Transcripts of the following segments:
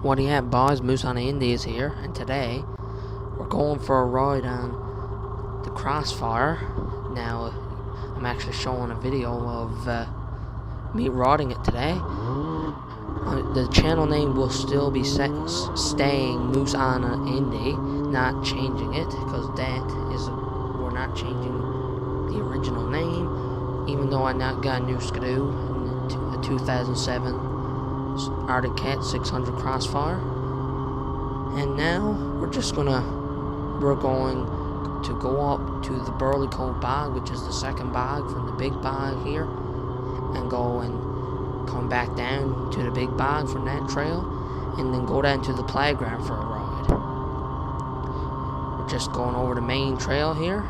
What do you have, boys? Moose on the Indies here, and today we're going for a ride on the Crossfire. Now, I'm actually showing a video of me riding it today. The channel name will still be staying Moose on an Indie, not changing it, because we're not changing the original name, even though I now got a new Skidoo, a 2007 Arctic Cat 600 Crossfire. And now we're going to go up to the Burley Cove Bog, which is the second bog from the big bog here, and go and come back down to the big bog from that trail, and then go down to the playground for a ride. We're just going over the main trail here,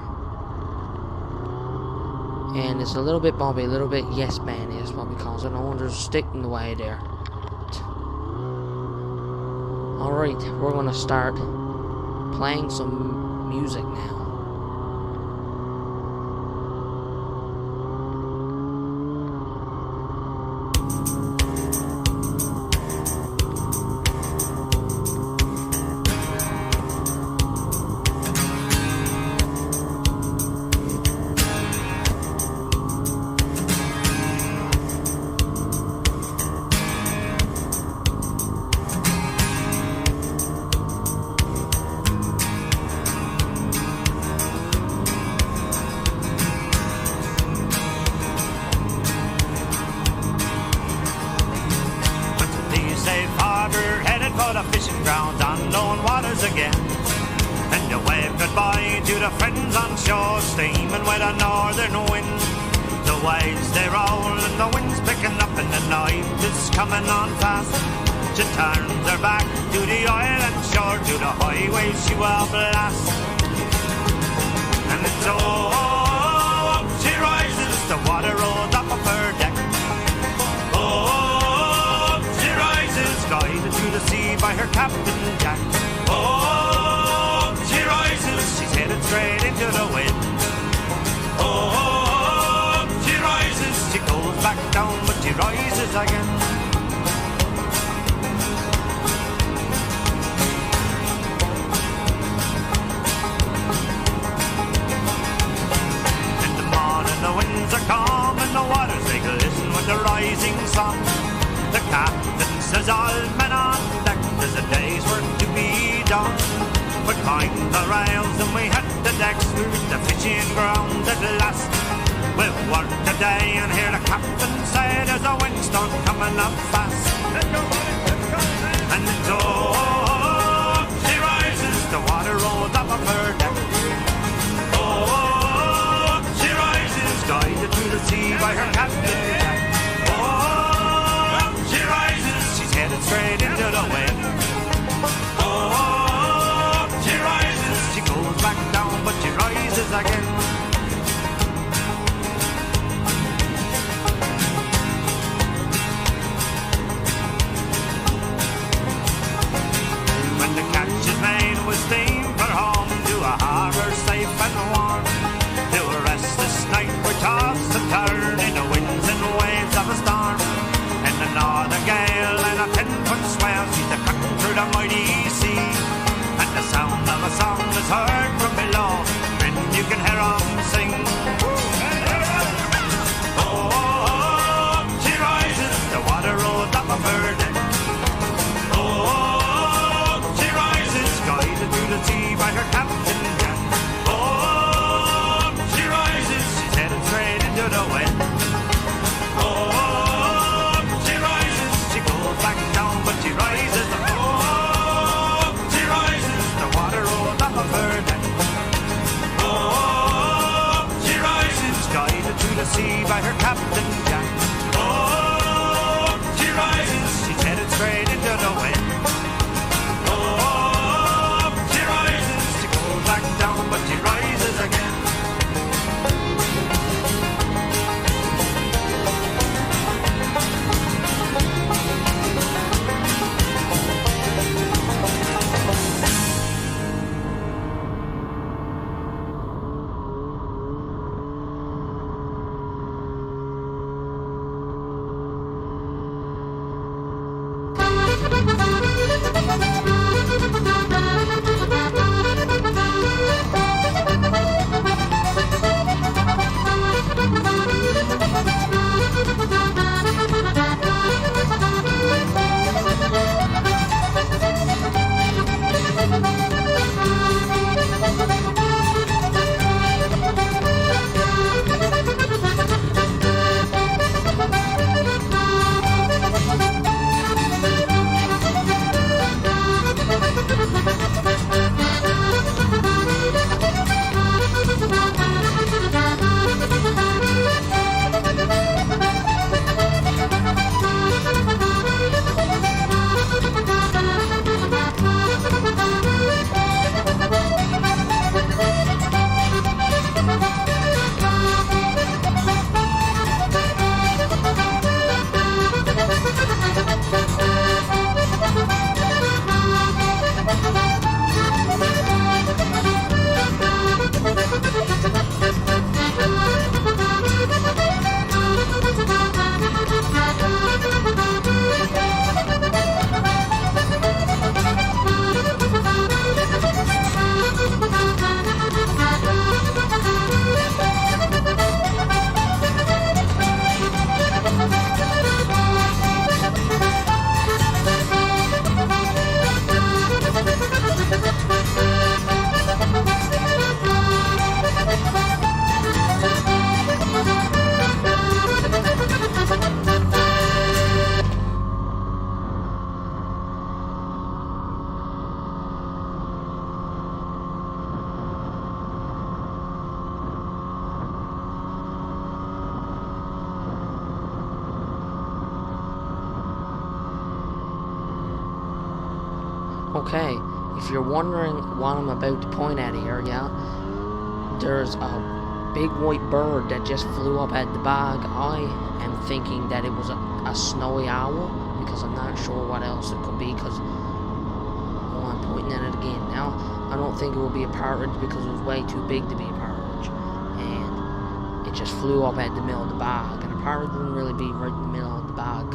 and it's a little bit bumpy, a little bit yes man is what we call it. No there's a stick in the way there. Alright, we're gonna start playing some music now. Fishing grounds on lone waters again, and you wave goodbye to the friends on shore, steaming with a northern wind. The waves they roll and the wind's picking up, and the night is coming on fast. She turns her back to the island shore, to the highway she will blast. And it's up she rises, the water rolls up her deck. Guided to the sea by her Captain Jack. Oh, she rises, she's headed straight into the wind. Oh, she rises, she goes back down, but she rises again. In the morning the winds are calm and the waters they glisten with the rising sun. The captain says all men on deck, there's a day's work to be done. We climb the rails and we hit the decks, we reach the fishing ground at last. We've worked a day and hear the captain say there's a windstorm coming up fast. And oh, she rises, the water rolls up her deck. Oh, she rises, guided to the sea by her Captain Jack. Headed straight into the wind. Oh, she rises, she goes back down, but she rises again. When the catch is made, we steam for home to a harbour safe and warm. To a restless night we toss and turn in the winds and waves of a storm. And the northern gale and a 10-foot swell, she's a cutting through the mighty sea. And the sound of a song is heard from below, and you can hear 'em sing. Oh, she rises, the water rolls up her deck. Oh, she rises, guided through the sea by her Captain Jack. Oh, she rises, she's headed straight into the wind. Sea by her Captain Jack. Oh, she rises, she's headed straight into the wind. Oh, she rises, she goes back down, but she rises again. Okay, if you're wondering what I'm about to point at here, yeah, there's a big white bird that just flew up at the bag. I am thinking that it was a snowy owl, because I'm not sure what else it could be, because I'm pointing at it again now. I don't think it will be a partridge, because it was way too big to be a partridge, and it just flew up at the middle of the bag, and a partridge wouldn't really be right in the middle of the bag,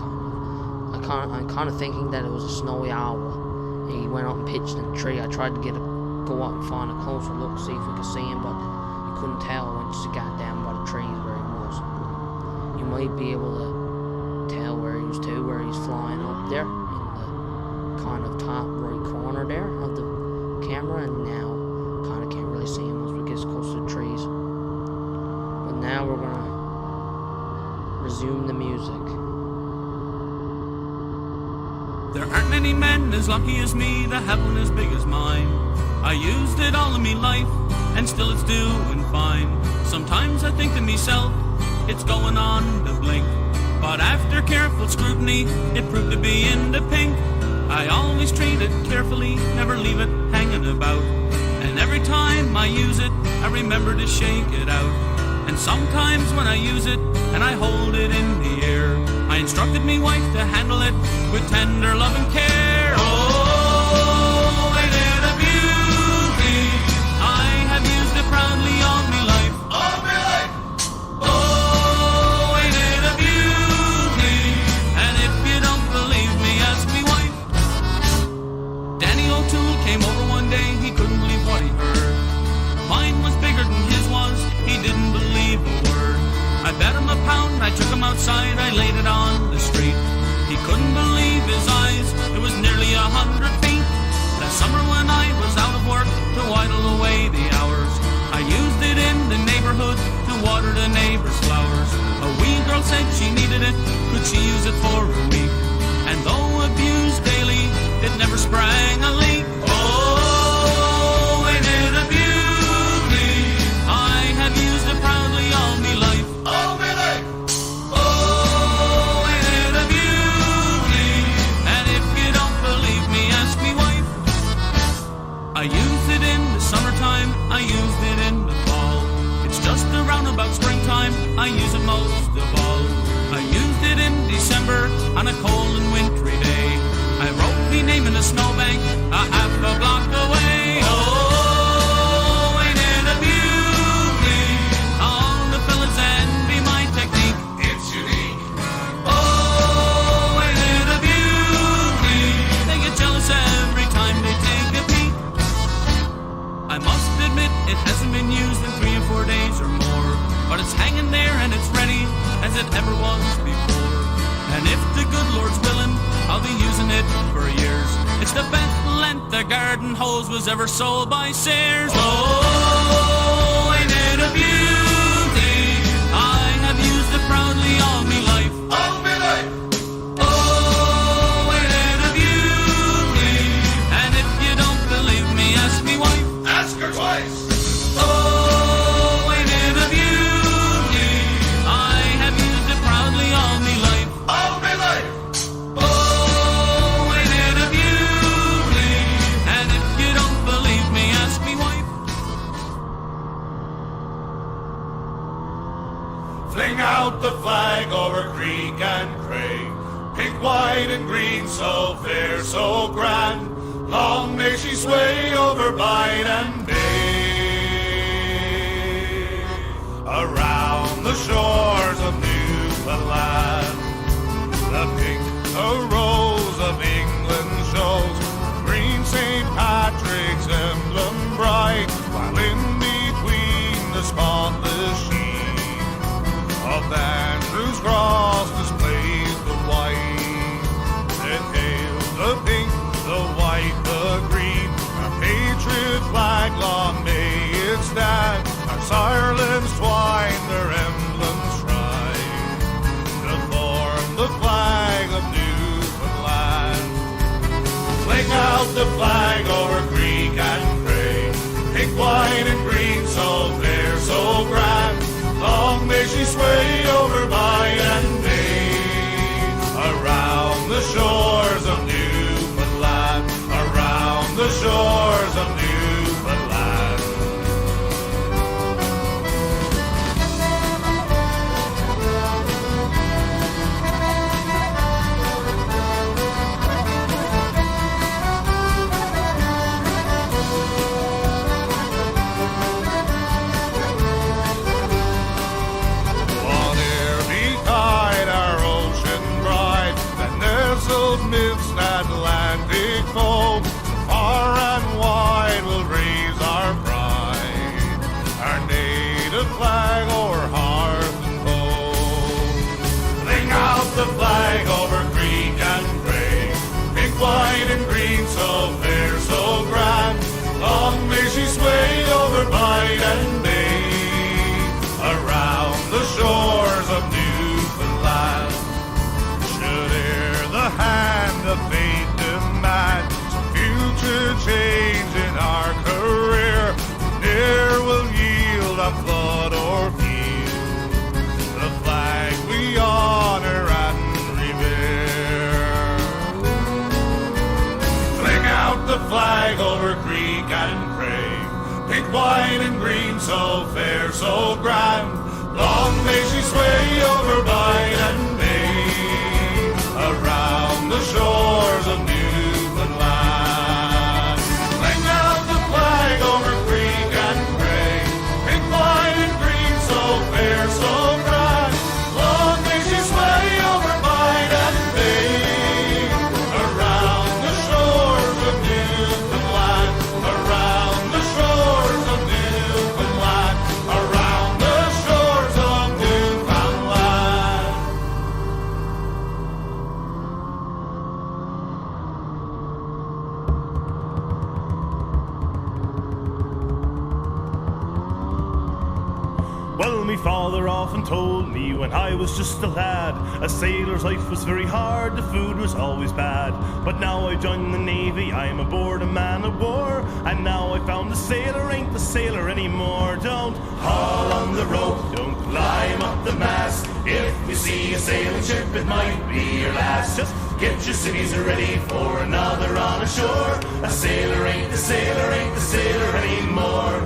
I'm kind of thinking that it was a snowy owl. He went up and pitched in the tree. I tried to go up and find a closer look, see if we could see him, but you couldn't tell once you got down by the trees where he was. You might be able to tell where he was too, where he's flying up there in the kind of top right corner there of the camera, and now kind of can't really see him once we get close to the trees. But now we're gonna resume the music. There aren't many men as lucky as me that have one as big as mine. I used it all in me life, and still it's doing fine. Sometimes I think to myself, it's going on the blink. But after careful scrutiny, it proved to be in the pink. I always treat it carefully, never leave it hanging about. And every time I use it, I remember to shake it out. And sometimes when I use it, and I hold it in the air, I instructed me wife to handle it with tender love and care. Oh, ain't it a beauty? I have used it proudly all me life. All me life. Oh, ain't it a beauty? And if you don't believe me, ask me wife. Danny O'Toole came over one day, he couldn't believe what he heard. Mine was bigger than his was, he didn't believe a word. I bet him a pound, I took him outside, I laid it on the street. He couldn't believe his eyes, it was nearly 100 feet. That summer when I was out of work to while away the hours, I used it in the neighborhood to water the neighbor's flowers. A wee girl said she needed it, could she use it for a week? And though abused daily, it never sprang a leak. Oh, ain't it a beauty? I have used it proudly all me life. All me life. Oh, ain't it a beauty? And if you don't believe me, ask me wife. I used it in the summertime, I used it in the fall. It's just around about springtime, I use it most of all. I used it in December on a cold and wintry day. I wrote me name in a snowbank a half a block away. Oh, ain't it a beauty? All the fellas envy my technique. It's unique. Oh, ain't it a beauty? They get jealous every time they take a peek. I must admit it hasn't been used in 3 or 4 days or more, but it's hanging there and it's ready as it ever was before. And if the good Lord's willing, I'll be using it for years. It's the best length a garden hose was ever sold by Sears. Oh, ain't it a beauty? I have used it proudly all me life. All me life. Oh, ain't it a beauty? And if you don't believe me, ask me wife. Ask her twice. Oh, ain't it a beauty? I have used it proudly all me life. All me life. Oh, ain't it a beauty? And if you don't believe me, ask me wife. Fling out the flag over creek and crag, pink, white, and green, so fair, so grand. Long may she sway over Bight and Bay. Around the shores of Newfoundland, the pink, the rose of England shows, green St. Patrick's emblem bright, while in between the spotless sheen of Andrew's cross displays the white. It hails the pink, the white, the green, a patriot flag, long may it stand, as Ireland's twine their emblems shine, to form the flag of Newfoundland. Fling out the flag over creek and crag, pink, white, and green, so fair, so grand. Long may she sway over Bight and Bay, around the shores of Newfoundland, around the shores of Newfoundland. Should ere the hand of fate demand some future change in our career, ne'er will yield on flood or field the flag we honor and revere. Fling out the flag over creek and crag, pink, white, and green, so fair, so grand. Long may she sway over bight and bay, around the shores of Newfoundland. Fling out the flag over creek and crag, pink, white, and green, so fair, so grand. Long may she sway over bight and bay, around the shores of Newfoundland, around the shores of Newfoundland, around the shores of Newfoundland. Well, me father often told me when I was just a lad, a sailor's life was very hard, the food was always bad. But now I joined the Navy, I'm aboard a man of war, and now I found the sailor ain't the sailor anymore. Don't haul on the rope, don't climb up the mast. If you see a sailing ship, it might be your last. Just get your civvies ready for another on ashore. A sailor ain't the sailor, ain't the sailor anymore.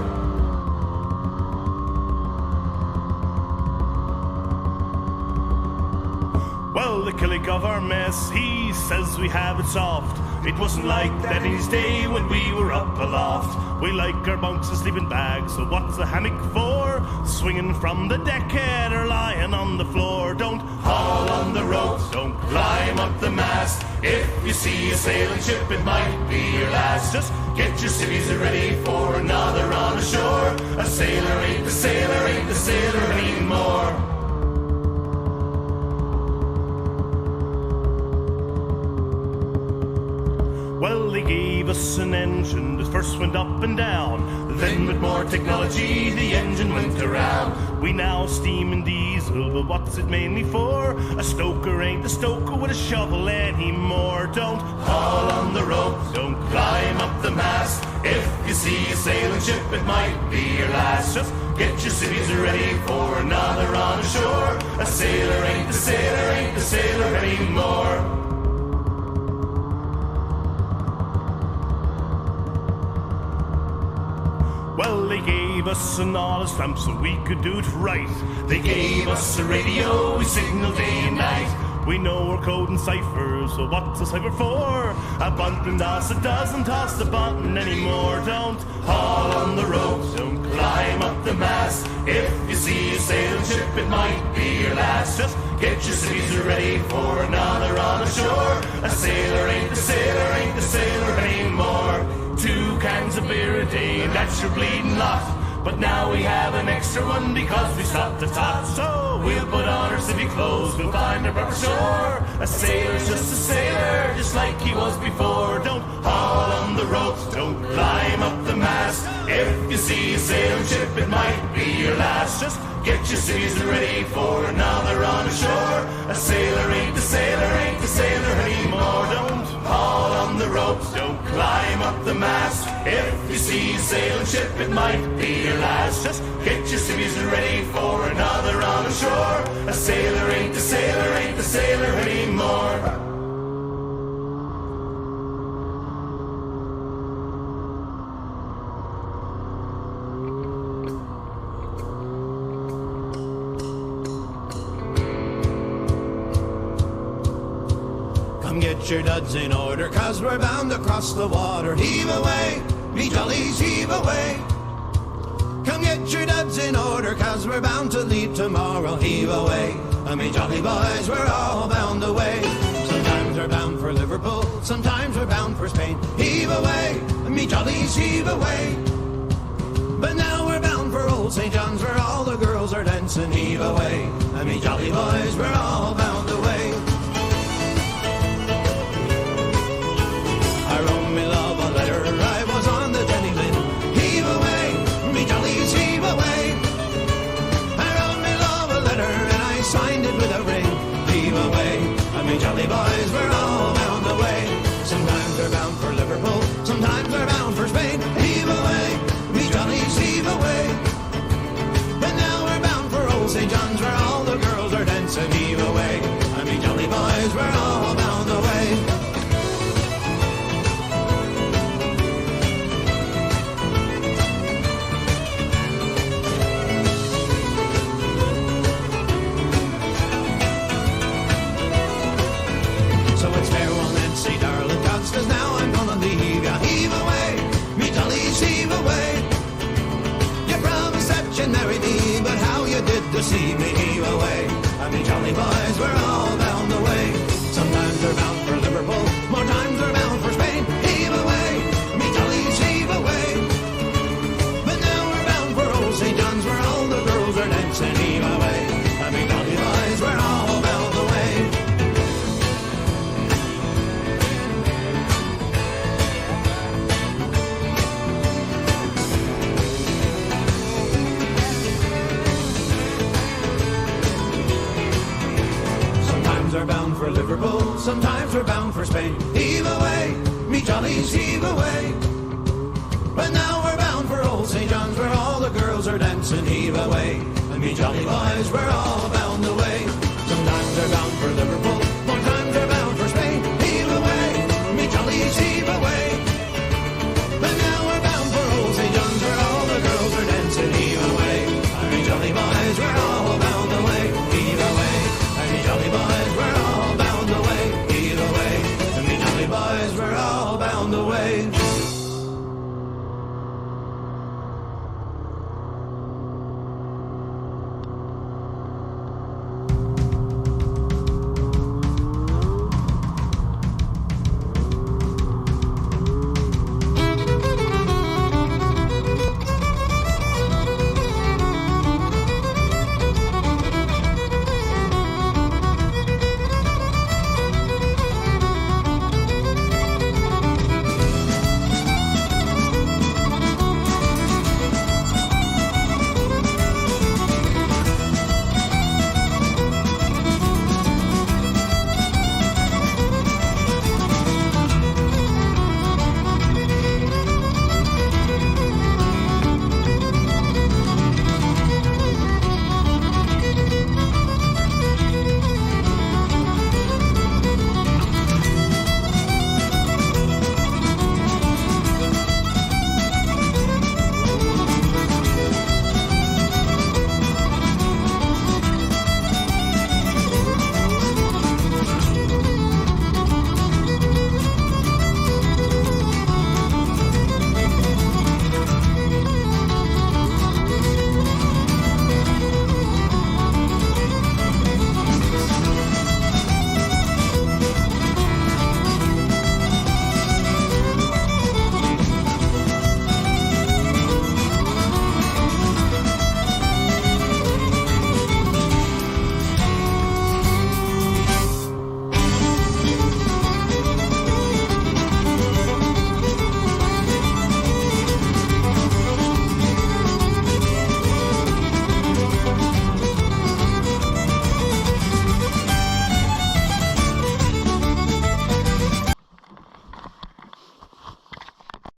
Well, the killick of our mess, he says we have it soft. It wasn't like that in his day when we were up aloft. We like our bunks and sleeping bags, so what's a hammock for? Swinging from the deckhead or lying on the floor. Don't haul on the ropes, don't climb up the mast. If you see a sailing ship, it might be your last. Just get your civvies ready for another on ashore. A sailor ain't the sailor, ain't the sailor anymore. Well, they gave us an engine that first went up and down. Then with more technology, the engine went around. We now steam and diesel, but what's it mainly for? A stoker ain't a stoker with a shovel anymore. Don't haul on the rope, don't climb up the mast. If you see a sailing ship, it might be your last. Just get your civvies ready for another on ashore. A sailor ain't the sailor, ain't the sailor anymore. Well, they gave us an all stamp so we could do it right. They gave us a radio, we signal day and night. We know our code and cipher, so what's a cipher for? A button doesn't toss the button anymore. Don't haul on the ropes, don't climb up the mast. If you see a sailing ship, it might be your last. Just get your civvies ready for another on ashore. A sailor ain't the sailor, ain't the sailor anymore. 2 cans of beer a day, and that's your bleeding lot. But now we have an extra one because we stopped the tot. So we'll put on our civvy clothes, we'll find our proper shore. A sailor's just a sailor, just like he was before. Don't haul on the ropes, don't climb up the mast. If you see a sailing ship, it might be your last. Just get your civvies ready for another on ashore. A sailor ain't the sailor, ain't the sailor anymore. Don't haul on the ropes, don't climb up the mast. If you see a sailing ship, it might be your last. Just get your civvies ready for another on ashore. A sailor ain't the sailor, ain't the sailor anymore. Come get your duds in order, 'cause we're bound across the water. Heave away, me jollies, heave away. Come get your duds in order, 'cause we're bound to leave tomorrow. Heave away, me jolly boys, we're all bound away. Sometimes we're bound for Liverpool, sometimes we're bound for Spain. Heave away, me jollies, heave away. But now we're bound for old St. John's, where all the girls are dancing. Heave away, me jolly boys, we're all bound away. I wrote me love a letter, I was on the Jenny Lynn. Heave away, me jollies, heave away. I wrote me love a jolly boys, we're all bound away. Sometimes we're bound for Liverpool, sometimes we're bound for Spain. Heave away, me jollies, heave away. But now we're bound for old St. John's, where all the girls are dancing. Heave away, I mean jolly boys, we're all bound away. So it's farewell, Nancy, darling gods, 'cause now I'm gonna leave ya. Heave away, me jollies, heave away. You promised that you'd marry me, but how you did deceive me. Heave away, I mean jolly boys, we're all bound away. Sometimes we're bound for Liverpool, more times we're bound for Spain. Heave away, me jollies, heave away. But now we're bound for old St. John's, where all the girls are dancing. Heave away, I mean jolly boys, we're all bound away. Sometimes we're bound for Liverpool, sometimes we're bound for Spain. Heave away, me jollies, heave away. But now we're bound for old St. John's, where all the girls are dancing. Heave away, and me jolly boys, we're all bound.